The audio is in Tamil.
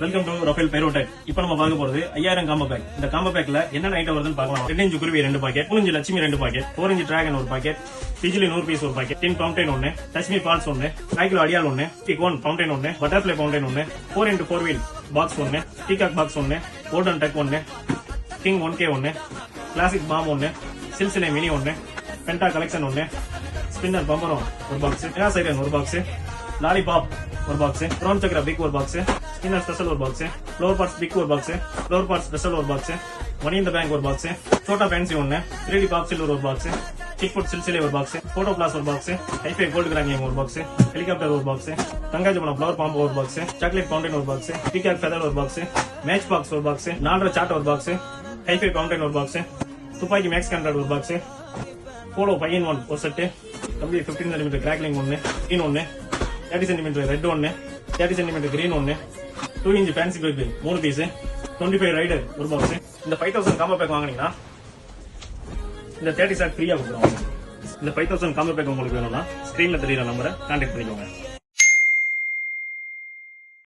Welcome to Rafale பைரோடெக். இப்போ நம்ம பார்க்க போறது 5000 காம்போ பேக். இந்த காம்போ பேக்ல என்னென்ன ஐட்டம் வருதுன்னு பார்க்கலாம். 2 inch Kuruvi 2 packet, 3 inch Lakshmi 2 packet, 4 inch dragon 1 packet, Bijili 100 piece 1 packet, tin fountain 1, Kashmir falls 1, 5 kilo அடியால் 1, டிகோன் fountain 1, butterfly fountain 1, 4x4 wheel box 1, peacock box 1, golden duck 1, king 1K 1, classic bomb 1, சில்சிலே மினி 1, பென்டா கலெக்ஷன் 1, ஸ்பின்னர் பம்பரம் 1 box, air siren 1 box, lollipop 1 box, brown சக்கரா big 1 box, spinner special 1 box, flower pots big 1 box, flower pots special 1 box, மணி இந்த பேங்க் 1 பாக்ஸ், சோட்டா fancy 1, 3D pop silver 1 box, சிக் ஃபுட் சில்சிலே 1 box, photo flash 1 box, hi fi gold கிராங்கியம் 1 பாக்ஸ், ஹெலிகாப்டர் 1 பாக்ஸ், தங்காஜமன ஃப்ளவர் பாம்பு 1 box, chocolate fountain 1 box, peacock feather 1 box, match box 1 box, 4 shot 1 box, hi-fi fountain 1 box, துப்பாக்கி மேக்ஸ் கண்ட்ராட் 1 பாக்ஸ், போலோ 5-in-1 ஒரு set, W 15 cm crackling 1, green 1, 30 cm red 1, 30 cm green 1, 2 inch fancy pack 3 piece, 25 rider 1 box. இந்த 5000 காம்போ பேக் வாங்குனீங்கன்னா இந்த 30 சாட் ஃப்ரீயா கொடுக்குறோம். இந்த 5000 காம்போ பேக் உங்களுக்கு வேணும்னா ஸ்கிரீன்ல தெரியுற நம்பரை கான்டாக்ட் பண்ணிக்கோங்க.